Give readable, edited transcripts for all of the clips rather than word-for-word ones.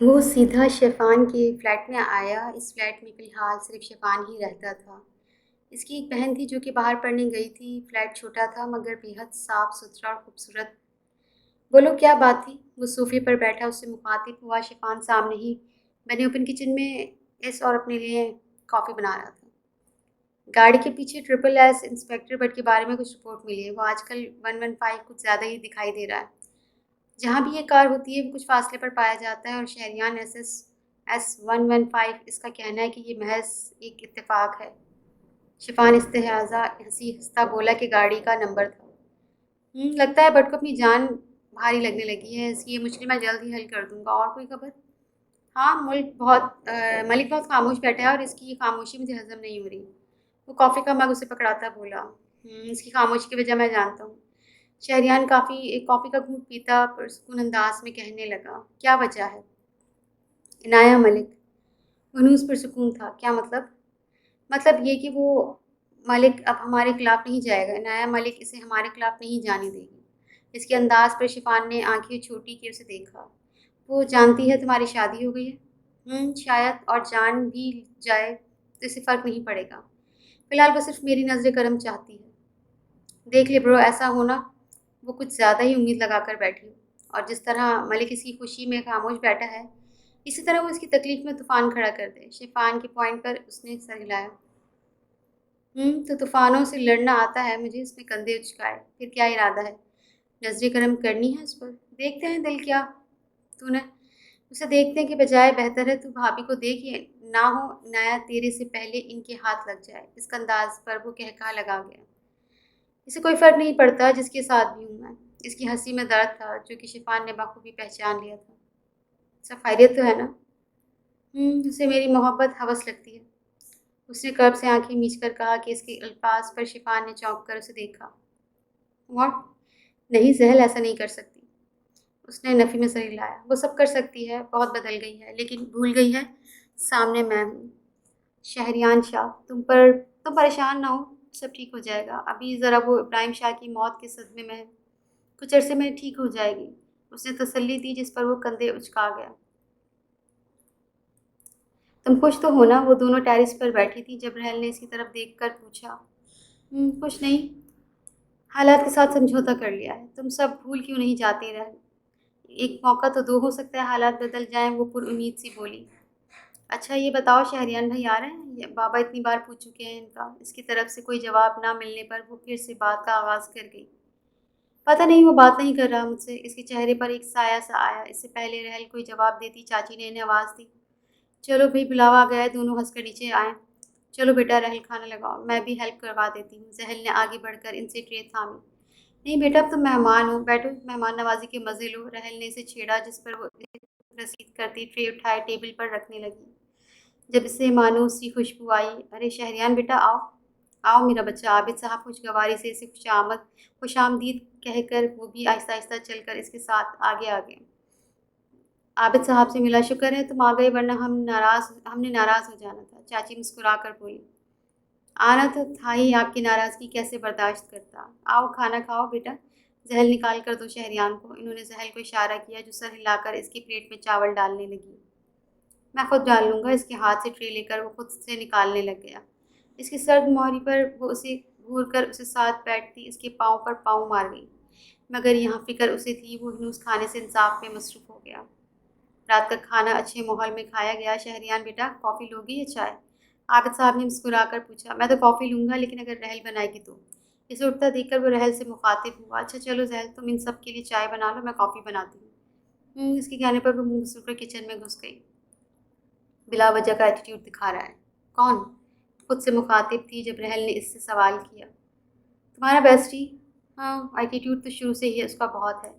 وہ سیدھا شیفان کے فلیٹ میں آیا۔ اس فلیٹ میں فی الحال صرف شیفان ہی رہتا تھا۔ اس کی ایک بہن تھی جو کہ باہر پڑھنے گئی تھی۔ فلیٹ چھوٹا تھا مگر بے حد صاف ستھرا اور خوبصورت۔ بولو کیا بات تھی؟ وہ صوفے پر بیٹھا اس سے مخاطب ہوا۔ شیفان سامنے ہی بنے اوپن کچن میں ایس اور اپنے لیے کافی بنا رہا تھا۔ گاڑی کے پیچھے ٹرپل ایس انسپیکٹر بٹ کے بارے میں کچھ رپورٹ ملی ہے۔ وہ آج کل 115 کچھ زیادہ ہی دکھائی دے رہا ہے۔ جہاں بھی یہ کار ہوتی ہے وہ کچھ فاصلے پر پایا جاتا ہے، اور شہریان ایس 115 اس کا کہنا ہے کہ یہ محض ایک اتفاق ہے۔ شفان استہزا ہنسی ہنستا بولا کہ گاڑی کا نمبر تھا۔ لگتا ہے بٹ کو اپنی جان بھاری لگنے لگی ہے، اس کی یہ مشکل میں جلد ہی حل کر دوں گا۔ اور کوئی خبر؟ ہاں، ملک بہت خاموش بیٹھا ہے اور اس کی یہ خاموشی مجھے ہضم نہیں ہو رہی۔ وہ کافی کا مگ اسے پکڑاتا بولا۔ اس کی خاموشی کی وجہ میں جانتا ہوں۔ شہریان کافی کا گھونٹ پیتا پرسکون انداز میں کہنے لگا، کیا وجہ ہے؟ عنایہ ملک ہنوز پرسکون تھا۔ کیا مطلب؟ مطلب یہ کہ وہ ملک اب ہمارے خلاف نہیں جائے گا۔ عنایہ ملک اسے ہمارے خلاف نہیں جانے دے گی۔ اس کے انداز پر شفان نے آنکھیں چھوٹی کی اسے دیکھا۔ وہ جانتی ہے تمہاری شادی ہو گئی ہے؟ شاید، اور جان بھی جائے تو اسے فرق نہیں پڑے گا۔ فی الحال وہ صرف میری نظر کرم چاہتی ہے۔ دیکھ لے برو، ایسا ہونا وہ کچھ زیادہ ہی امید لگا کر بیٹھی، اور جس طرح ملک اس کی خوشی میں خاموش بیٹھا ہے اسی طرح وہ اس کی تکلیف میں طوفان کھڑا کر دے۔ شیفان کے پوائنٹ پر اس نے سر ہلایا۔ تو طوفانوں سے لڑنا آتا ہے مجھے، اس میں کندھے اچکائے۔ پھر کیا ارادہ ہے؟ نظر کرم کرنی ہے اس پر؟ دیکھتے ہیں دل کیا تو نے اسے دیکھنے کے بجائے بہتر ہے تو بھابھی کو دیکھیے نہ ہو نایا تیرے سے پہلے ان کے ہاتھ لگ جائے۔ اس کا انداز پر وہ کہا لگا گیا۔ اسے کوئی فرق نہیں پڑتا جس کے ساتھ بھی ہوں میں۔ اس کی ہنسی میں درد تھا جو کہ شیفان نے بخوبی پہچان لیا تھا۔ سب خیریت تو ہے نا؟ اسے میری محبت ہوس لگتی ہے۔ اس نے کرب سے آنکھیں میچ کر کہا کہ اس کے الفاظ پر شیفان نے چونک کر اسے دیکھا۔ واٹ؟ نہیں زحل ایسا نہیں کر سکتی۔ اس نے نفی میں سر ہلایا۔ وہ سب کر سکتی ہے، بہت بدل گئی ہے، لیکن بھول گئی ہے سامنے میں ہوں۔ شہریان شاہ تم پریشان نہ ہو، سب ٹھیک ہو جائے گا۔ ابھی ذرا وہ ابراہیم شاہ کی موت کے صدمے میں ہے، کچھ عرصے میں ٹھیک ہو جائے گی۔ اس نے تسلی دی جس پر وہ کندھے اچکا گیا۔ تم خوش تو ہو نا؟ وہ دونوں ٹیرس پر بیٹھی تھی جب رحل نے اس کی طرف دیکھ کر پوچھا۔ خوش نہیں، حالات کے ساتھ سمجھوتا کر لیا ہے۔ تم سب بھول کیوں نہیں جاتی رحل؟ ایک موقع تو دو، ہو سکتا ہے حالات بدل جائیں، وہ پر امید سی بولی۔ اچھا یہ بتاؤ شہریان بھائی آ رہے ہیں؟ بابا اتنی بار پوچھ چکے ہیں ان کا۔ اس کی طرف سے کوئی جواب نہ ملنے پر وہ پھر سے بات کا آغاز کر گئی۔ پتہ نہیں، وہ بات نہیں کر رہا مجھ سے۔ اس کے چہرے پر ایک سایہ سا آیا۔ اس سے پہلے رحل کوئی جواب دیتی چاچی نے انہیں آواز دی، چلو بھائی بلاوا آ گیا ہے، دونوں ہنس کر نیچے آئیں۔ چلو بیٹا رحل کھانا لگاؤ، میں بھی ہیلپ کروا دیتی ہوں۔ زحل نے آگے بڑھ کر ان سے ٹرے تھامی۔ نہیں بیٹا اب تم مہمان ہو، بیٹھو، مہمان نوازی کے مزے لو۔ رحل نے اسے چھیڑا جس پر وہ رسید کرتی ٹرے اٹھائے ٹیبل پر رکھنے لگی۔ جب اسے مانوس سی خوشبو آئی، ارے شہریان بیٹا آؤ آؤ میرا بچہ۔ عابد صاحب خوشگواری سے اسے خوش آمدید کہہ کر وہ بھی آہستہ آہستہ چل کر اس کے ساتھ آگے آگے۔ عابد صاحب سے ملا، شکر ہے تم آ گئے ورنہ ہم نے ناراض ہو جانا تھا۔ چاچی مسکرا کر بولی۔ آنا تو تھا ہی، آپ کی ناراضگی کیسے برداشت کرتا۔ آؤ کھانا کھاؤ بیٹا، زحل نکال کر دو شہریان کو۔ انہوں نے زحل کو اشارہ کیا جو سر ہلا کر اس کی پلیٹ میں چاول ڈالنے لگی۔ میں خود ڈال لوں گا۔ اس کے ہاتھ سے ٹرے لے کر وہ خود سے نکالنے لگ گیا۔ اس کی سرد موہری پر وہ اسے گھور کر اسے ساتھ بیٹھتی اس کے پاؤں پر پاؤں مار گئی، مگر یہاں فکر اسے تھی وہ ہنوز کھانے سے انصاف میں مصروف ہو گیا۔ رات کا کھانا اچھے ماحول میں کھایا گیا۔ شہریان بیٹا کافی لوگی یا چائے؟ عابد صاحب نے مسکرا کر پوچھا۔ میں تو کافی لوں گا، لیکن اگر رحل بنائے گی تو۔ اسے اٹھتا دیکھ کر وہ رحل سے مخاطب ہوا۔ اچھا چلو زحل، تم ان سب کے لیے چائے بنا لو، میں کافی بناتی ہوں۔ اس کے کہنے پر وہ منہ مسل کر کچن میں گھس گئی۔ بلا وجہ کا ایٹیٹیوڈ دکھا رہا ہے۔ کون؟ خود سے مخاطب تھی جب رحل نے اس سے سوال کیا۔ تمہارا بیسٹی۔ ہاں، ایٹیٹیوڈ تو شروع سے ہی اس کا بہت ہے،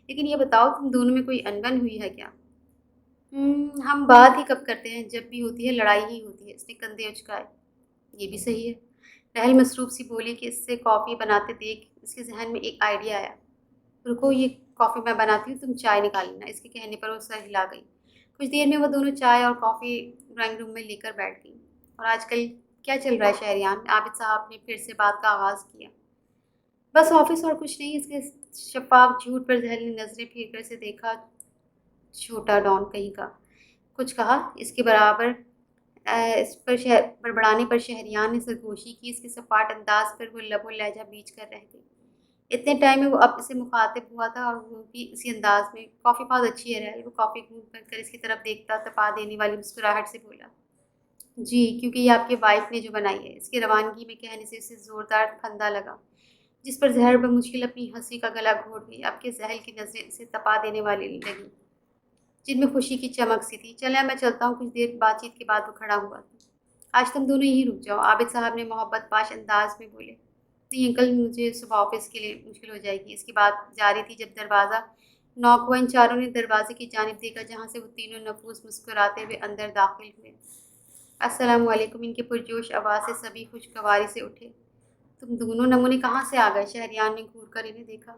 لیکن یہ بتاؤ تم دونوں میں کوئی انبن ہوئی ہے کیا؟ ہم بات ہی کب کرتے ہیں، جب بھی ہوتی ہے لڑائی ہی ہوتی ہے۔ اس نے کندھے اچکائے۔ یہ بھی صحیح ہے، رحل مصروف سی بولی کہ اس سے کافی بناتے دیکھ اس کے ذہن میں ایک آئیڈیا آیا۔ رکو، یہ کافی میں بناتی ہوں، تم چائے نکال لینا۔ اس کے کہنے پر وہ سر ہلا گئی۔ کچھ دیر میں وہ دونوں چائے اور کافی ڈرائنگ روم میں لے کر بیٹھ گئی۔ اور آج کل کیا چل رہا ہے شہریان؟ عابد صاحب نے پھر سے بات کا آغاز کیا۔ بس آفس اور کچھ نہیں۔ اس کے شفاف جھوٹ پر زحل نے نظریں پھیر کر اسے دیکھا۔ چھوٹا ڈان کہیں کا، کچھ کہا اس کے برابر اس پر بڑبڑانے پر شہریان نے سرگوشی کی۔ اس کے سپاٹ انداز پر وہ لب و لہجہ بیچ کر رہ گئی۔ اتنے ٹائم میں وہ اب سے مخاطب ہوا تھا، اور وہ بھی اسی انداز میں۔ کافی بہت اچھی ہے رحل۔ وہ کافی گھونٹ کر اس کی طرف دیکھتا تپا دینے والی مسکراہٹ سے بولا، جی کیونکہ یہ آپ کے وائف نے جو بنائی ہے۔ اس کی روانگی میں کہنے سے اسے زوردار پھندا لگا، جس پر زہر بمشکل اپنی ہنسی کا گلا گھونٹ گئی۔ اب کے زحل کی نظریں اسے تپا دینے والی لگی، جن میں خوشی کی چمک سی تھی۔ چلیں میں چلتا ہوں۔ کچھ دیر بات چیت کے بعد وہ کھڑا ہوا۔ آج تم دونوں یہیں رک جاؤ، عابد صاحب نے محبت پاش انداز میں بولے۔ نہیں انکل، مجھے صبح آفس کے لیے مشکل ہو جائے گی۔ اس کی بات جاری تھی جب دروازہ نوک ہوا۔ ان چاروں نے دروازے کی جانب دیکھا، جہاں سے وہ تینوں نفوس مسکراتے ہوئے اندر داخل ہوئے۔ السلام علیکم، ان کے پرجوش آواز سے سبھی خوشگواری سے اٹھے۔ تم دونوں نمونے کہاں سے آ گئے؟ شہریان نے گھور کر انہیں دیکھا۔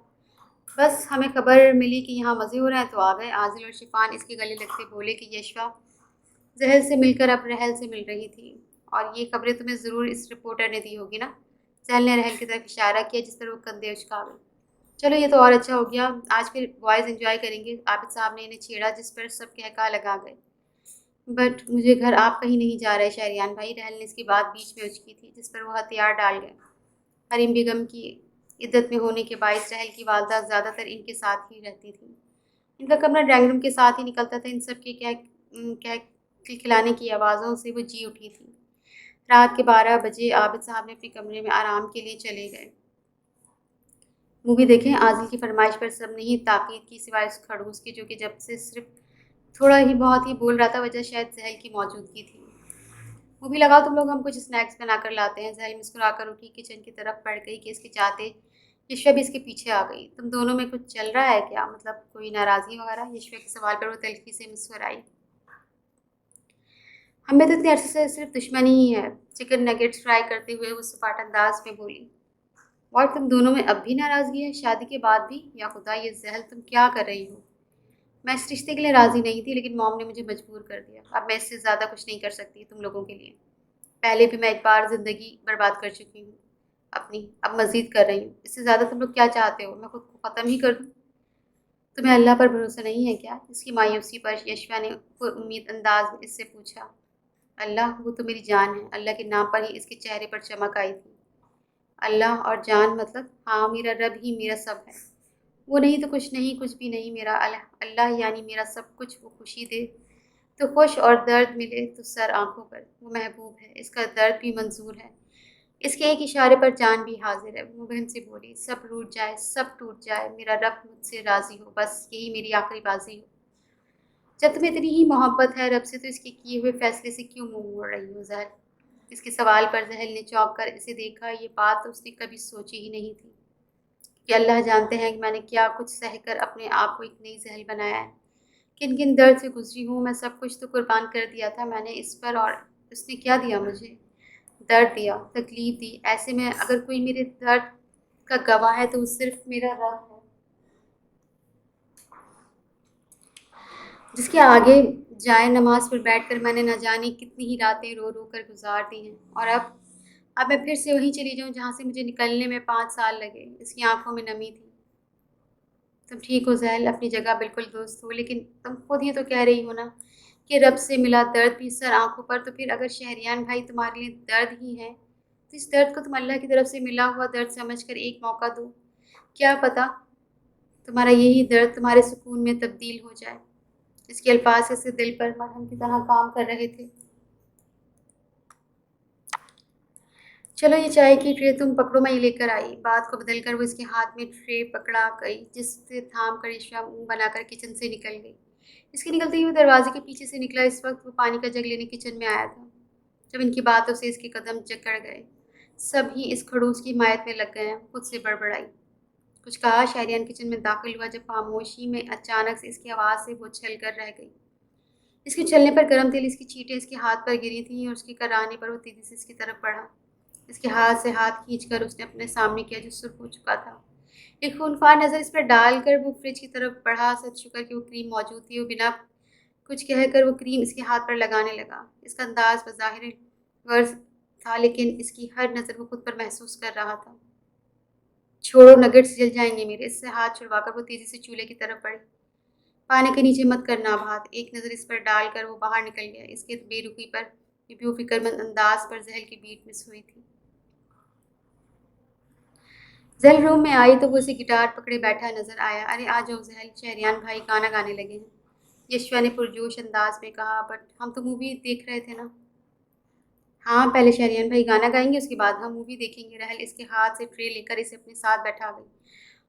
بس ہمیں خبر ملی کہ یہاں مزے ہو رہے ہیں تو آ گئے۔ عازل اور شفان اس کے گلے لگتے بولے کہ یشوا زحل سے مل کر اب رحل سے مل رہی تھی، اور یہ خبریں تمہیں ضرور اس رپورٹر نے دی ہوگی نا؟ زحل نے رحل کی طرف اشارہ کیا، جس پر وہ کندھے اچکا گئی۔ چلو یہ تو اور اچھا ہو گیا، آج پھر بوائز انجوائے کریں گے۔ عابد صاحب نے انہیں چھیڑا، جس پر سب کہکا لگا گئے۔ بٹ مجھے گھر آپ کہیں نہیں جا رہے شہریان بھائی، رحل نے اس کی بات بیچ میں اچکی تھی، جس پر وہ ہتھیار ڈال گئے۔ حریم بیگم کی عدت میں ہونے کے باعث رحل کی والدہ زیادہ تر ان کے ساتھ ہی رہتی تھی۔ ان کا کمرہ ڈرائنگ روم کے ساتھ ہی نکلتا تھا۔ ان سب کے کھلکھلانے کی آوازوں سے وہ جی اٹھی تھی۔ رات کے 12 بجے عابد صاحب نے اپنے کمرے میں آرام کے لیے چلے گئے۔ مووی دیکھیں؟ عازل کی فرمائش پر سب نے ہی تاکید کی، سوائے اس کھڑوس کے جو کہ جب سے صرف تھوڑا ہی بہت ہی بول رہا تھا۔ وجہ شاید زحل کی موجودگی تھی۔ مووی لگاؤ تم لوگ، ہم کچھ اسنیکس بنا کر لاتے ہیں۔ زحل مسکرا کر اٹھی، کچن کی طرف بڑھ گئی کہ اس کے جاتے یشوا بھی اس کے پیچھے آ گئی۔ تم دونوں میں کچھ چل رہا ہے کیا؟ مطلب کوئی ناراضگی وغیرہ؟ یشوا کے سوال پر وہ تلخی سے مسکرائی۔ ہمیں تو اتنے عرصے سے صرف دشمنی ہی ہے، چکن نگیٹس فرائی کرتے ہوئے وہ سپاٹ انداز میں بولی۔ اور تم دونوں میں اب بھی ناراضگی ہے، شادی کے بعد بھی؟ یا خدا یہ زحل تم کیا کر رہی ہو؟ میں اس رشتے کے لیے راضی نہیں تھی، لیکن موم نے مجھے مجبور کر دیا۔ اب میں اس سے زیادہ کچھ نہیں کر سکتی تم لوگوں کے لیے۔ پہلے بھی میں ایک بار زندگی برباد کر چکی ہوں اپنی، اب مزید کر رہی ہوں۔ اس سے زیادہ تم لوگ کیا چاہتے ہو؟ میں خود کو ختم ہی کر دوں؟ تمہیں اللہ پر بھروسہ نہیں ہے کیا؟ اس کی مایوسی پر یشوا نے پر امید انداز میں اس سے پوچھا۔ اللہ، وہ تو میری جان ہے۔ اللہ کے نام پر ہی اس کے چہرے پر چمک آئی تھی۔ اللہ اور جان مطلب؟ ہاں، میرا رب ہی میرا سب ہے۔ وہ نہیں تو کچھ نہیں، کچھ بھی نہیں۔ میرا اللہ یعنی میرا سب کچھ۔ وہ خوشی دے تو خوش، اور درد ملے تو سر آنکھوں پر۔ وہ محبوب ہے، اس کا درد بھی منظور ہے، اس کے ایک اشارے پر جان بھی حاضر ہے۔ وہ بہن سے بولی، سب روٹ جائے، سب ٹوٹ جائے، میرا رب مجھ سے راضی ہو، بس یہی میری آخری بازی ہو۔ جب تمہیں اتنی ہی محبت ہے رب سے، تو اس کے کیے ہوئے فیصلے سے کیوں منہ موڑ رہی ہو زحل؟ اس کے سوال پر زحل نے چونک کر اسے دیکھا۔ یہ بات تو اس نے کبھی سوچی ہی نہیں تھی کہ اللہ جانتے ہیں کہ میں نے کیا کچھ سہ کر اپنے آپ کو ایک نئی زحل بنایا ہے، کن کن درد سے گزری ہوں میں۔ سب کچھ تو قربان کر دیا تھا میں نے اس پر، اور اس نے کیا دیا مجھے؟ درد دیا، تکلیف دی۔ ایسے میں اگر کوئی میرے درد کا گواہ ہے تو وہ صرف میرا رب ہے، جس کے آگے جائے نماز پر بیٹھ کر میں نے نہ جانے کتنی ہی راتیں رو رو کر گزار دی ہیں۔ اور اب میں پھر سے وہیں چلی جاؤں جہاں سے مجھے نکلنے میں 5 سال لگے۔ اس کی آنکھوں میں نمی تھی۔ تم ٹھیک ہو زحل، اپنی جگہ بالکل درست ہو، لیکن تم خود ہی تو کہہ رہی ہو نا کہ رب سے ملا درد بھی سر آنکھوں پر۔ تو پھر اگر شہریان بھائی تمہارے لیے درد ہی ہے، تو اس درد کو تم اللہ کی طرف سے ملا ہوا درد سمجھ کر ایک موقع دو۔ کیا پتہ تمہارا یہی درد تمہارے سکون میں تبدیل ہو جائے۔ اس کے الفاظ سے دل پر مرہم کی طرح کام کر رہے تھے۔ چلو یہ چائے کی ٹرے تم پکڑو، میں یہ لے کر آئی۔ بات کو بدل کر وہ اس کے ہاتھ میں ٹرے پکڑا گئی، جس سے تھام کر یشوا منہ بنا کر کچن سے نکل گئی۔ اس کے نکلتے ہی وہ دروازے کے پیچھے سے نکلا۔ اس وقت وہ پانی کا جگ لینے کچن میں آیا تھا، جب ان کی باتوں سے اس کے قدم جکڑ گئے۔ سب ہی اس کھڑوس کی حمایت میں لگ گئے ہیں۔ خود سے بڑبڑائی، کچھ کہا؟ شہریان کچن میں داخل ہوا، جب خاموشی میں اچانک سے اس کی آواز سے وہ چھل کر رہ گئی۔ اس کے چلنے پر گرم تیل اس کی چھینٹیں اس کے ہاتھ پر گری تھیں، اور اس کے کرانے پر وہ تیزی سے اس کی طرف بڑھا۔ اس کے ہاتھ سے ہاتھ کھینچ کر اس نے اپنے سامنے کیا، جو سرخ ہو چکا تھا۔ ایک خونخوار نظر اس پر ڈال کر وہ فریج کی طرف بڑھا۔ سچ شکر کہ وہ کریم موجود تھی۔ وہ بنا کچھ کہہ کر وہ کریم اس کے ہاتھ پر لگانے لگا۔ اس کا انداز بظاہر غرض تھا، لیکن اس کی ہر نظر وہ خود پر محسوس کر رہا تھا۔ چھوڑو، نگٹس جل جائیں گے میرے۔ اس سے ہاتھ چھڑوا کر وہ تیزی سے چولہے کی طرف بڑھی۔ پانی کے نیچے مت کرنا بات۔ ایک نظر اس پر ڈال کر وہ باہر نکل گیا۔ اس کے بے رخی پر بے فکر مند انداز پر زحل کی بیٹ مس ہوئی تھی۔ زحل روم میں آئی تو وہ اسے گٹار پکڑے بیٹھا نظر آیا۔ ارے آ جاؤ زحل، شہریان بھائی گانا گانے لگے ہیں، یشوا نے پرجوش انداز میں کہا۔ بٹ ہم تو مووی دیکھ رہے تھے نا۔ ہاں پہلے شہریان بھائی گانا گائیں گے، اس کے بعد ہم مووی دیکھیں گے۔ رحل اس کے ہاتھ سے ٹرے لے کر اسے اپنے ساتھ بیٹھا گئی۔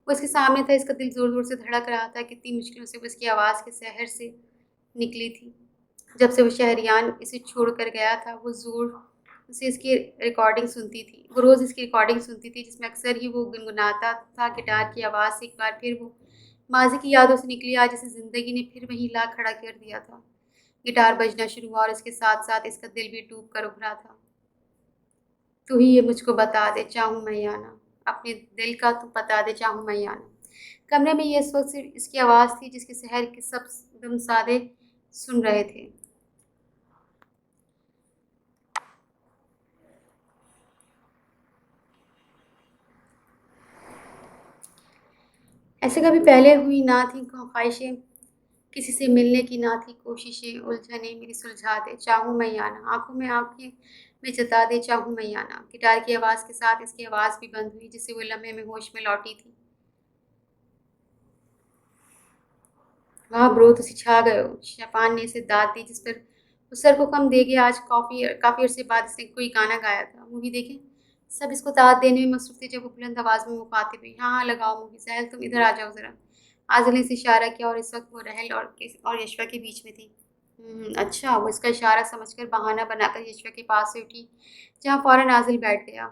وہ اس کے سامنے تھا، اس کا دل زور زور سے دھڑک رہا تھا۔ کتنی مشکلوں سے وہ اس کی آواز کے سحر سے نکلی تھی۔ جب سے وہ شہریان اسے چھوڑ کر گیا تھا، وہ روز اس کی ریکارڈنگ سنتی تھی، جس میں اکثر ہی وہ گنگناتا تھا گٹار کی آواز سے۔ ایک بار پھر وہ ماضی کی یادوں سے نکلی، آج اسے زندگی نے پھر وہیں لا کھڑا کر دیا تھا۔ گٹار بجنا شروع ہوا اور اس کے ساتھ ساتھ اس کا دل بھی ڈوب کر ابھرا تھا۔ تو ہی یہ مجھ کو بتا دے، چاہوں میں یا نہ، اپنے دل کا تو بتا دے، چاہوں میں یا نہ۔ کمرے میں یہ اس وقت صرف اس کی آواز تھی، جس کے سحر کے سب دم سادے سن رہے تھے۔ ایسے کبھی پہلے ہوئی نہ تھی خواہشیں، کسی سے ملنے کی نہ تھی کوششیں، الجھنیں میری سلجھا دے، چاہوں میں یا نہ، آنکھوں میں آنکھیں میں جتا دے، چاہوں میں یا نہ۔ گٹار کی آواز کے ساتھ اس کی آواز بھی بند ہوئی، جس سے وہ لمحے میں ہوش میں لوٹی تھی۔ واہ برو، تسی چھا گئے ہو، شفان نے اسے داد دی، جس پر وہ سر کو کم دے گیا۔ آج کافی عرصے بعد اس نے کوئی گانا گایا تھا۔ مووی دیکھیں؟ سب اس کو داد دینے میں مصروف تھے، جب وہ بلند آواز میں مخاطب ہوئی۔ ہاں ہاں لگاؤ مووی۔ زحل تم ادھر آ جاؤ ذرا۔ عادل نے اسے اشارہ کیا، اور اس وقت وہ رحل اور یشوا کے بیچ میں تھی۔ اچھا۔ وہ اس کا اشارہ سمجھ کر بہانہ بنا کر یشوا کے پاس سے اٹھی، جہاں فوراً عادل بیٹھ گیا۔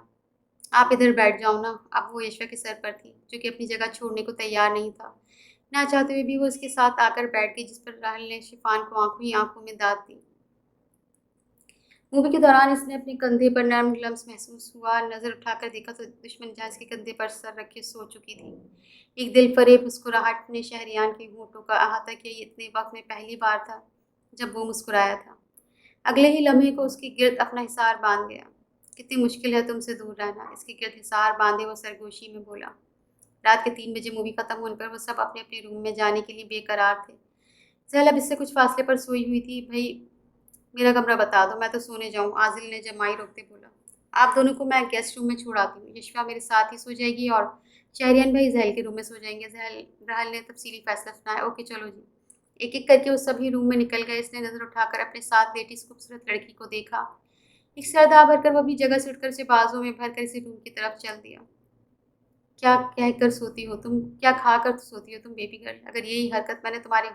آپ ادھر بیٹھ جاؤ نا۔ اب وہ یشوا کے سر پر تھی، جو کہ اپنی جگہ چھوڑنے کو تیار نہیں تھا۔ نہ چاہتے ہوئے بھی وہ اس کے ساتھ آ کر بیٹھ گئی، جس پر راہل نے شفان کو آنکھوں ہی آنکھوں میں داد دی۔ مووی کے دوران اس نے اپنے کندھے پر نرم لمس محسوس ہوا۔ نظر اٹھا کر دیکھا تو دشمن جہاں اس کے کندھے پر سر رکھے سو چکی تھی۔ ایک دل فریب مسکراہٹ نے شہریان کے ہونٹوں کا احاطہ کیا۔ یہ اتنے وقت میں پہلی بار تھا جب وہ مسکرایا تھا۔ اگلے ہی لمحے کو اس کے گرد اپنا حصار باندھ گیا۔ کتنی مشکل ہے تم سے دور رہنا، اس کے گرد حصار باندھے وہ سرگوشی میں بولا۔ رات کے 3 بجے مووی ختم ہونے پر وہ سب اپنے اپنے روم میں جانے کے لیے بے قرار تھے۔ زحل اب اس سے کچھ فاصلے پر سوئی ہوئی تھی۔ بھائی میرا کمرہ بتا دو، میں تو سونے جاؤں، عادل نے جمائی روکتے بولا۔ آپ دونوں کو میں گیسٹ روم میں چھوڑ آتی ہوں، یشوا میرے ساتھ ہی سو جائے گی اور شہریان بھائی زحل کے روم میں سو جائیں گے۔ راہل نے تفصیلی فیصلہ سنایا۔ اوکے چلو جی۔ ایک ایک کر کے وہ سبھی روم میں نکل گئے۔ اس نے نظر اٹھا کر اپنے ساتھ لیٹی اس خوبصورت لڑکی کو دیکھا۔ ایک سردا بھر کر وہ اپنی جگہ سے اٹھ کر اسے بازوں میں بھر کر اسے روم کی طرف چل دیا۔ کیا کہہ کر سوتی ہو تم، کیا کھا کر سوتی ہو تم بیبی گرل؟ اگر یہی حرکت میں نے تمہارے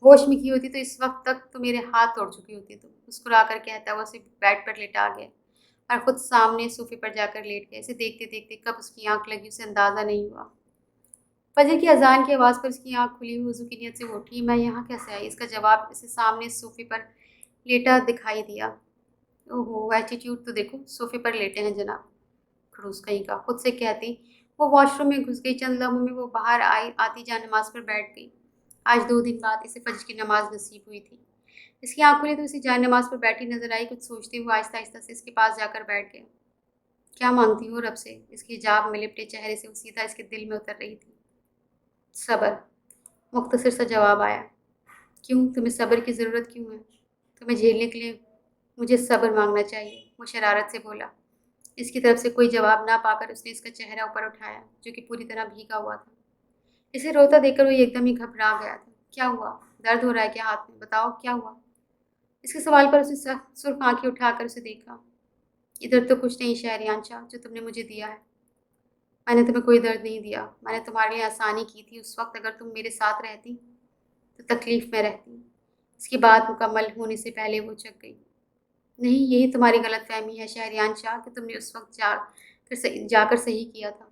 ہوش میں کی ہوتی تو اس وقت تک تو میرے ہاتھ توڑ چکی ہوتی تم، مسکرا کر کہتا وہ اسے بیڈ پر لیٹا گیا اور خود سامنے صوفے پر جا کر لیٹ گیا۔ اسے دیکھتے دیکھتے کب اس کی آنکھ لگی اسے اندازہ نہیں ہوا۔ فجر کی اذان کی آواز پر اس کی آنکھ کھلی، وضو کی نیت سے وہ اٹھی۔ میں یہاں کیسے آئی؟ اس کا جواب اسے سامنے صوفے پر لیٹا دکھائی دیا۔ اوہو ایٹیٹیوڈ تو دیکھو، صوفے پر لیٹے ہیں جناب، کھڑوس کہیں کا، خود سے کہتی وہ واش روم میں گھس گئی۔ چند لمحوں میں وہ باہر آتی جا نماز پر بیٹھ گئی۔ آج 2 دن بعد اسے فجر کی نماز نصیب ہوئی تھی۔ اس کی آنکھ کھلی تو اسے جائے نماز پر بیٹھی نظر آئی۔ کچھ سوچتے ہوئے آہستہ آہستہ سے اس کے پاس جا کر بیٹھ گیا۔ کیا مانگتی ہو رب سے؟ اس کے حجاب میں لپٹے چہرے سے وہ سیدھا اس کے دل میں اتر رہی تھی۔ صبر، مختصر سا جواب آیا۔ کیوں؟ تمہیں صبر کی ضرورت کیوں ہے؟ تمہیں جھیلنے کے لیے مجھے صبر مانگنا چاہیے، وہ شرارت سے بولا۔ اس کی طرف سے کوئی جواب نہ پا کر اس نے اس کا چہرہ اوپر اٹھایا، جو کہ پوری طرح بھیگا ہوا تھا۔ اسے روتا دیکھ کر وہ ایک دم ہی گھبرا گیا تھا۔ کیا ہوا؟ درد ہو رہا ہے کیا ہاتھ میں؟ بتاؤ کیا ہوا؟ اس کے سوال پر اس نے سرخ آنکھیں اٹھا کر اسے دیکھا۔ ادھر تو کچھ نہیں شہریان شاہ، جو تم نے مجھے دیا ہے۔ میں نے تمہیں کوئی درد نہیں دیا، میں نے تمہارے لیے آسانی کی تھی۔ اس وقت اگر تم میرے ساتھ رہتی تو تکلیف میں رہتی۔ اس کی بات مکمل ہونے سے پہلے وہ چک گئی۔ نہیں، یہی تمہاری غلط فہمی ہے شہریان شاہ کہ تم نے اس وقت جا کر صحیح کیا تھا۔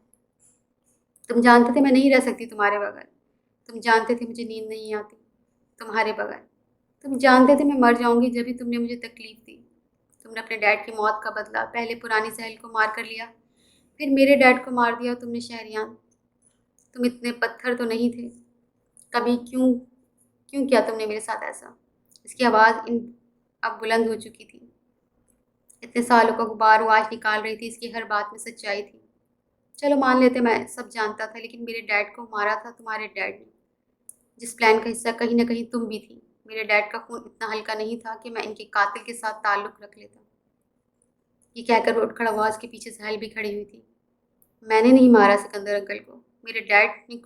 تم جانتے تھے میں نہیں رہ سکتی تمہارے بغیر، تم جانتے تھے مجھے نیند نہیں آتی تمہارے بغیر، تم جانتے تھے میں مر جاؤں گی جب ہی تم نے مجھے تکلیف دی۔ تم نے اپنے ڈیڈ کی موت کا بدلہ پہلے پرانی زحل کو مار کر لیا، پھر میرے ڈیڈ کو مار دیا تم نے شہریان۔ تم اتنے پتھر تو نہیں تھے کبھی، کیوں کیا تم نے میرے ساتھ ایسا؟ اس کی آواز اب بلند ہو چکی تھی۔ اتنے سالوں کا غبار وہ آج نکال رہی تھی، اس کی ہر بات میں سچائی تھی۔ چلو مان لیتے میں سب جانتا تھا، لیکن میرے ڈیڈ کو مارا تھا تمہارے ڈیڈ نے۔ جس پلان کا حصہ کہیں نہ کہیں تم بھی تھی۔ میرے ڈیڈ کا خون اتنا ہلکا نہیں تھا کہ میں ان کے قاتل کے ساتھ تعلق رکھ لیتا۔ یہ کہہ کر وہ اٹھ کر آواز کے پیچھے سہیل بھی کھڑی ہوئی تھی۔ میں نے نہیں مارا سکندر انکل کو، میرے ڈیڈ نے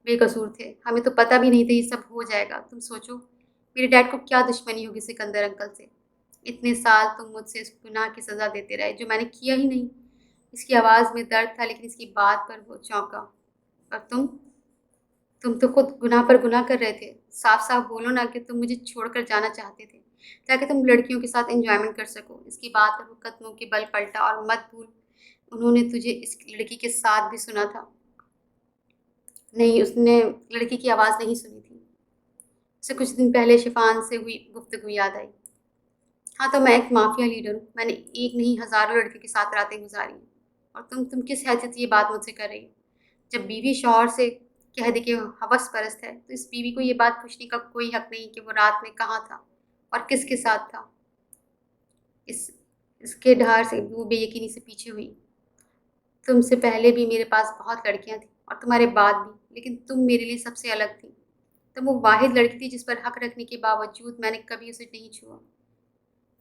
بے قصور تھے، ہمیں تو پتہ بھی نہیں تھا یہ سب ہو جائے گا۔ تم سوچو میرے ڈیڈ کو کیا دشمنی ہوگی سکندر انکل سے۔ اتنے سال تم مجھ سے اس گناہ کی سزا دیتے رہے جو میں نے کیا ہی نہیں۔ اس کی آواز میں درد تھا لیکن اس کی بات پر وہ چونکا۔ اور تم تو خود گناہ پر گناہ کر رہے تھے۔ صاف صاف بولو نا کہ تم مجھے چھوڑ کر جانا چاہتے تھے تاکہ تم لڑکیوں کے ساتھ انجوائمنٹ کر سکو۔ اس کی بات پر وہ قدموں کے بل پلٹا۔ اور مت بھول، انہوں نے تجھے اس لڑکی کے ساتھ بھی سنا تھا۔ نہیں، اس نے لڑکی کی آواز نہیں سنی تھی۔ اسے کچھ دن پہلے شفان سے ہوئی گفتگو یاد آئی۔ ہاں تو میں ایک مافیا لیڈر ہوں، میں نے ایک نہیں ہزاروں لڑکیوں کے ساتھ راتیں گزاری ہیں۔ اور تم کس حیثیت سے یہ بات مجھ سے کر رہی ہو؟ جب بیوی شوہر سے کہہ دے کہ وہ حوث پرست ہے تو اس بیوی کو یہ بات پوچھنے کا کوئی حق نہیں کہ وہ رات میں کہاں تھا اور کس کے ساتھ تھا۔ اس کے ڈھار سے وہ بے یقینی سے پیچھے ہوئی۔ تم سے پہلے بھی میرے پاس بہت لڑکیاں تھیں اور تمہارے بعد بھی، لیکن تم میرے لیے سب سے الگ تھی۔ تم وہ واحد لڑکی تھی جس پر حق رکھنے کے باوجود میں نے کبھی اسے نہیں چھوا۔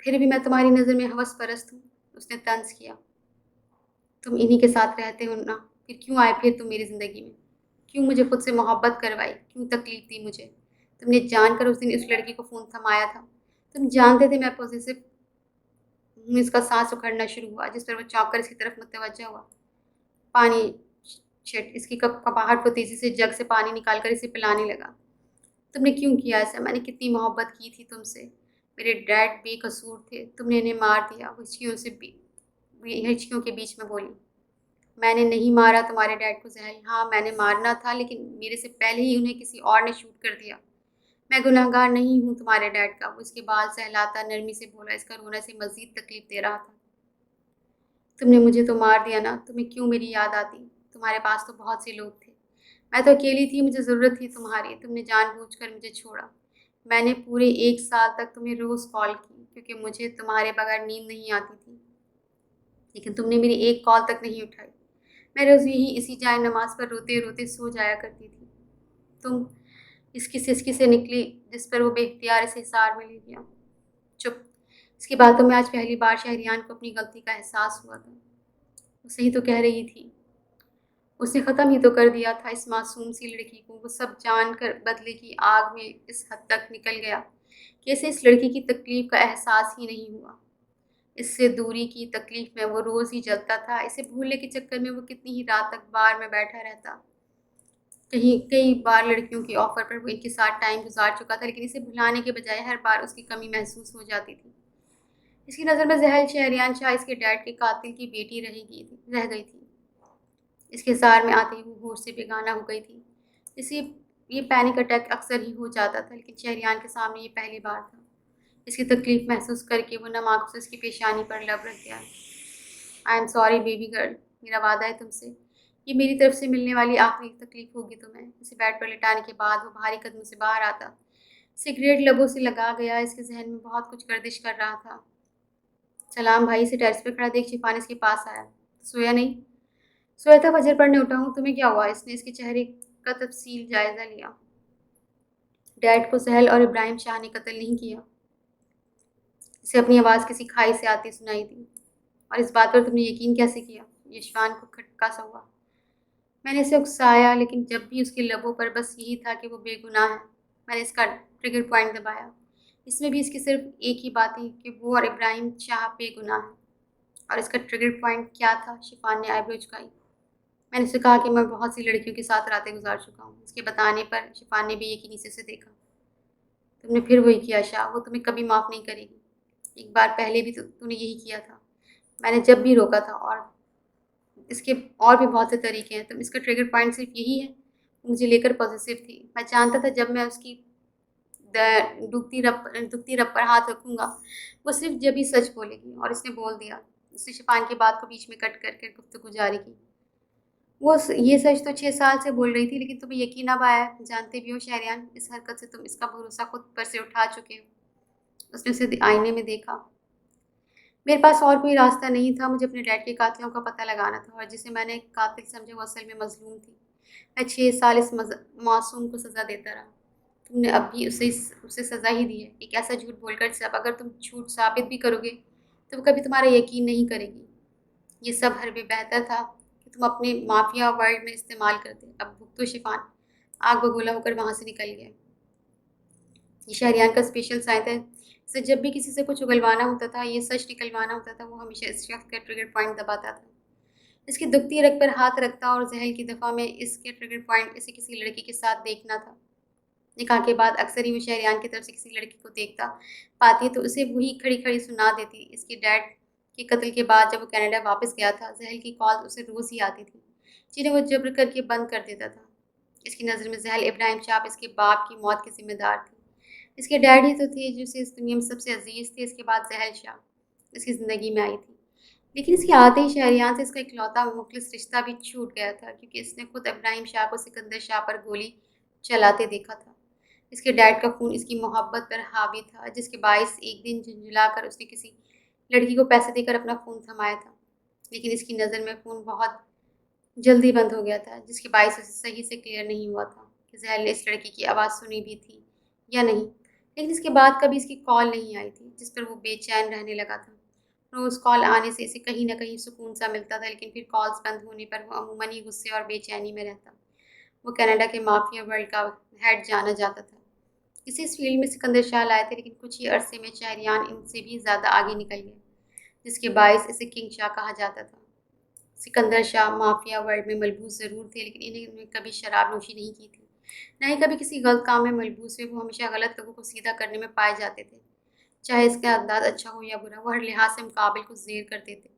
پھر بھی میں تمہاری نظر میں حوث پرست ہوں، اس نے طنز کیا۔ تم انہی کے ساتھ رہتے ہو نا، پھر کیوں آئے پھر تم میری زندگی میں؟ کیوں مجھے خود سے محبت کروائی؟ کیوں تکلیف دی مجھے؟ تم نے جان کر اس دن اس لڑکی کو فون تھمایا تھا۔ تم جانتے تھے میں پوزیسو ہوں۔ اس کا سانس اکھڑنا شروع ہوا جس پر وہ چونک کر اس کی طرف متوجہ ہوا۔ پانی شٹ، اس کی کپاہٹ کو تیزی سے جگ سے پانی نکال کر اسے پلانے لگا۔ تم نے کیوں کیا ایسا؟ میں نے کتنی محبت کی تھی تم سے۔ میرے ڈیڈ بے قصور تھے، تم نے انہیں مار دیا۔ وہ ہچکیوں کے بیچ میں بولی۔ میں نے نہیں مارا تمہارے ڈیڈ کو سہیل۔ ہاں میں نے مارنا تھا لیکن میرے سے پہلے ہی انہیں کسی اور نے شوٹ کر دیا۔ میں گناہ گار نہیں ہوں تمہارے ڈیڈ کا۔ وہ اس کے بال سہلاتا نرمی سے بولا، اس کا رونا اسے مزید تکلیف دے رہا تھا۔ تم نے مجھے تو مار دیا نا، تمہیں کیوں میری یاد آتی؟ تمہارے پاس تو بہت سے لوگ تھے، میں تو اکیلی تھی، مجھے ضرورت تھی تمہاری۔ تم نے جان بوجھ کر مجھے چھوڑا۔ میں نے پورے 1 سال تک تمہیں روز کال کی کیونکہ مجھے تمہارے بغیر نیند نہیں آتی تھی، لیکن تم نے میری ایک کال تک نہیں اٹھائی۔ میں روز اسی جائے نماز پر روتے روتے سو جایا کرتی تھی۔ تم اس کی سسکی سے نکلی جس پر وہ بے اختیار اسے حصار میں لے گیا۔ چپ، اس کی باتوں میں آج پہلی بار شہریان کو اپنی غلطی کا احساس ہوا تھا۔ وہ صحیح تو کہہ رہی تھی، اس نے ختم ہی تو کر دیا تھا اس معصوم سی لڑکی کو۔ وہ سب جان کر بدلے کی آگ میں اس حد تک نکل گیا کہ اسے اس لڑکی کی تکلیف کا احساس ہی نہیں ہوا۔ اس سے دوری کی تکلیف میں وہ روز ہی جلتا تھا۔ اسے بھولنے کے چکر میں وہ کتنی ہی رات تک بار میں بیٹھا رہتا۔ کئی بار لڑکیوں کے آفر پر وہ ان کے ساتھ ٹائم گزار چکا تھا، لیکن اسے بھلانے کے بجائے ہر بار اس کی کمی محسوس ہو جاتی تھی۔ اس کی نظر میں زحل شہریان شاہ اس کے ڈیڈ کے قاتل کی بیٹی رہ گئی تھی۔ اس کے سار میں آتے ہی وہ ہوش سے بیگانہ ہو گئی تھی۔ اسے یہ پینک اٹیک اکثر ہی ہو جاتا تھا، لیکن شہریان کے سامنے یہ پہلی بار تھا۔ اس کی تکلیف محسوس کر کے وہ نم آنکھوں سے اس کی پیشانی پر لب رکھ گیا۔ I am sorry baby girl, میرا وعدہ ہے تم سے، یہ میری طرف سے ملنے والی آخری تکلیف ہوگی تمہیں۔ اسے بیڈ پر لٹانے کے بعد وہ بھاری قدموں سے باہر آتا۔ سگریٹ لبوں سے لگا گیا، اس کے ذہن میں بہت کچھ گردش کر رہا تھا۔ سلام بھائی، اسے ٹیرس پہ کھڑا دیکھ شفان اس کے پاس آیا۔ سویا نہیں؟ سویا تھا، فجر پڑھنے اٹھا ہوں۔ تمہیں کیا ہوا؟ اس نے اس کے چہرے کا تفصیل جائزہ لیا۔ ڈیڈ کو سہیل اور ابراہیم شاہ نے قتل نہیں کیا؟ اسے اپنی آواز کسی کھائی سے آتی سنائی دی۔ اور اس بات پر تم نے یقین کیسے کیا؟ یشوان کو کھٹکا سا ہوا۔ میں نے اسے اکسایا، لیکن جب بھی اس کے لبوں پر بس یہی تھا کہ وہ بے گناہ ہے۔ میں نے اس کا ٹریگر پوائنٹ دبایا۔ اس میں بھی اس کی صرف ایک ہی بات تھی کہ وہ اور ابراہیم شاہ بے گناہ ہیں۔ اور اس کا ٹریگر پوائنٹ کیا تھا؟ شفان نے آئی برو جھکائی۔ میں نے اسے کہا کہ میں بہت سی لڑکیوں کے ساتھ راتیں گزار چکا ہوں۔ اس کے بتانے پر شفان نے بے یقینی سے اسے دیکھا۔ تم نے پھر وہی کیا شاہ، وہ تمہیں کبھی معاف نہیں کرے گی۔ ایک بار پہلے بھی تو نے یہی کیا تھا، میں نے جب بھی روکا تھا۔ اور اس کے اور بھی بہت سے طریقے ہیں۔ تم اس کا ٹریگر پوائنٹ صرف یہی ہے؟ مجھے لے کر پوزیسو تھی۔ میں جانتا تھا جب میں اس کی ڈوبتی رب پر ہاتھ رکھوں گا وہ صرف جب ہی سچ بولے گی۔ اور اس نے بول دیا۔ اس نے شفان کی بات کو بیچ میں کٹ کر گفتگو جاری کی۔ وہ یہ سچ تو 6 سال سے بول رہی تھی، لیکن تمہیں یقین اب آیا؟ جانتے بھی ہو شہریان، اس حرکت سے تم اس کا بھروسہ خود پر سے اٹھا چکے ہو۔ اس نے اسے آئینے میں دیکھا۔ میرے پاس اور کوئی راستہ نہیں تھا، مجھے اپنے ڈیڈ کے قاتلوں کا پتہ لگانا تھا، اور جسے میں نے قاتل سمجھا وہ اصل میں مظلوم تھی۔ میں 6 سال اس معصوم کو سزا دیتا رہا، تم نے اب بھی اسے سزا ہی دی ہے، ایک ایسا جھوٹ بول کر جب اگر تم جھوٹ ثابت بھی کرو گے تو وہ کبھی تمہارا یقین نہیں کرے گی۔ یہ سب حربے بہتر تھا کہ تم اپنے مافیا ورلڈ میں استعمال کرتے۔ اب بھگتو شیفان آگ بگولا ہو کر وہاں سے نکل گیا۔ یہ شہریان کا اسپیشل سائن ہے، اسے جب بھی کسی سے کچھ اگلوانا ہوتا تھا، یہ سچ نکلوانا ہوتا تھا، وہ ہمیشہ اس شخص کا ٹریگر پوائنٹ دباتا تھا، اس کی دکھتی رگ پر ہاتھ رکھتا اور زحل کی دفاع میں اس کے ٹریگر پوائنٹ اسے کسی لڑکی کے ساتھ دیکھنا تھا۔ نکاح کے بعد اکثر ہی وہ شہریان کی طرف سے کسی لڑکی کو دیکھتا پاتی تو اسے وہی کھڑی کھڑی سنا دیتی۔ اس کے ڈیڈ کے قتل کے بعد جب وہ کینیڈا واپس گیا تھا، زحل کی کال اسے روز ہی آتی تھی، جنہیں وہ جبر کر کے بند کر دیتا تھا۔ اس کی نظر میں زحل ابراہیم چاپ اس کے باپ کی موت کے ذمہ دار تھی۔ اس کے ڈیڈ ہی تو تھے جو اسے اس دنیا میں سب سے عزیز تھے۔ اس کے بعد زحل شاہ اس کی زندگی میں آئی تھی، لیکن اس کے آتے ہی شہریان سے اس کا اکلوتا مخلص رشتہ بھی چھوٹ گیا تھا، کیونکہ اس نے خود ابراہیم شاہ کو سکندر شاہ پر گولی چلاتے دیکھا تھا۔ اس کے ڈیڈ کا خون اس کی محبت پر حاوی تھا، جس کے باعث ایک دن جھنجھلا کر اس نے کسی لڑکی کو پیسے دے کر اپنا خون تھمایا تھا، لیکن اس کی نظر میں خون بہت جلدی بند ہو گیا تھا، جس کے باعث اسے صحیح سے کلیئر نہیں ہوا تھا کہ زحل نے اس لڑکی کی آواز سنی بھی تھی یا نہیں۔ لیکن اس کے بعد کبھی اس کی کال نہیں آئی تھی، جس پر وہ بے چین رہنے لگا تھا۔ روز کال آنے سے اسے کہیں نہ کہیں سکون سا ملتا تھا، لیکن پھر کالز بند ہونے پر وہ عموماً ہی غصے اور بے چینی میں رہتا۔ وہ کینیڈا کے مافیا ورلڈ کا ہیڈ جانا جاتا تھا، اسے اس فیلڈ میں سکندر شاہ لائے تھے، لیکن کچھ ہی عرصے میں شہریان ان سے بھی زیادہ آگے نکل گئے، جس کے باعث اسے کنگ شاہ کہا جاتا تھا۔ سکندر شاہ مافیا ورلڈ میں ملبوس ضرور تھے، لیکن انہوں نے کبھی شراب نوشی نہیں کی تھی، نہ ہی کبھی کسی غلط کام میں ملبوس ہوئے۔ وہ ہمیشہ غلط لوگوں کو سیدھا کرنے میں پائے جاتے تھے، چاہے اس کا انداز اچھا ہو یا برا، وہ ہر لحاظ سے مقابل کو زیر کرتے تھے۔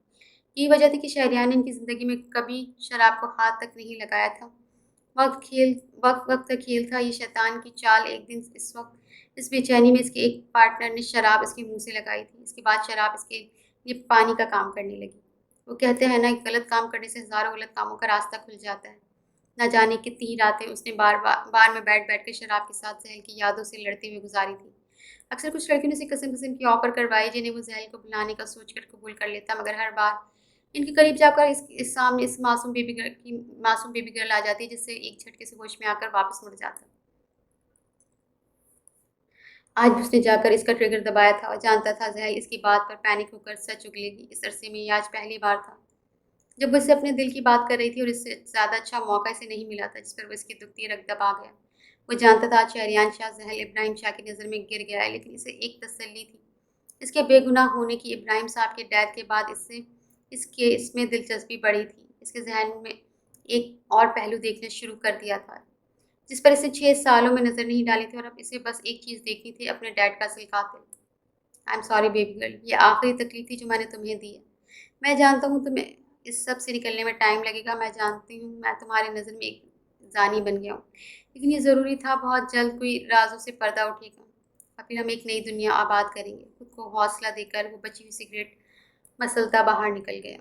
یہی وجہ تھی کہ شہریان نے ان کی زندگی میں کبھی شراب کو ہاتھ تک نہیں لگایا تھا۔ وقت کا کھیل تھا، یہ شیطان کی چال۔ ایک دن اس بے چینی میں اس کے ایک پارٹنر نے شراب اس کے منہ سے لگائی تھی، اس کے بعد شراب اس کے لیے پانی کا کام کرنے لگی۔ وہ کہتے ہیں نا کہ غلط کام کرنے سے ہزاروں غلط کاموں کا راستہ کھل جاتا ہے۔ نہ جانے کتنی ہی راتیں اس نے بار میں بیٹھ کر شراب کے ساتھ زحل کی یادوں سے لڑتے ہوئے گزاری تھی۔ اکثر کچھ لڑکیوں نے اسے قسم کی آفر کروائی، جنہیں وہ زحل کو بلانے کا سوچ کر قبول کر لیتا، مگر ہر بار ان کے قریب جا کر اس سامنے اس معصوم بیبی گرل آ جاتی، جس سے ایک جھٹکے سے ہوش میں آ کر واپس مڑ جاتا۔ آج بھی اس نے جا کر اس کا ٹریگر دبایا تھا اور جانتا تھا زحل اس کی بات پر پینک ہو کر سچ اگلے گی۔ اس عرصے میں یہ آج پہلی بار تھا جب وہ اسے اپنے دل کی بات کر رہی تھی، اور اس سے زیادہ اچھا موقع اسے نہیں ملا تھا جس پر وہ اس کی دکھتی رگ دبا گیا۔ وہ جانتا تھا آج شہریان شاہ زحل ابراہیم شاہ کی نظر میں گر گیا ہے، لیکن اسے ایک تسلی تھی، اس کے بے گناہ ہونے کی۔ ابراہیم صاحب کے ڈیتھ کے بعد اس کیس میں دلچسپی بڑھی تھی، اس کے ذہن میں ایک اور پہلو دیکھنا شروع کر دیا تھا، جس پر اسے 6 سالوں میں نظر نہیں ڈالی تھی، اور اب اسے بس ایک چیز دیکھنی تھی، اپنے ڈیڈ کا اصل قاتل۔ I am sorry baby girl, یہ آخری تکلیف تھی جو میں نے تمہیں دی ہے۔ میں جانتا ہوں تمہیں اس سب سے نکلنے میں ٹائم لگے گا، میں جانتی ہوں میں تمہاری نظر میں ایک زانی بن گیا ہوں، لیکن یہ ضروری تھا، بہت جلد کوئی رازوں سے پردہ اٹھے گا اور پھر ہم ایک نئی دنیا آباد کریں گے۔ خود کو حوصلہ دے کر وہ بچی ہوئی سگریٹ مسلتا باہر نکل گیا۔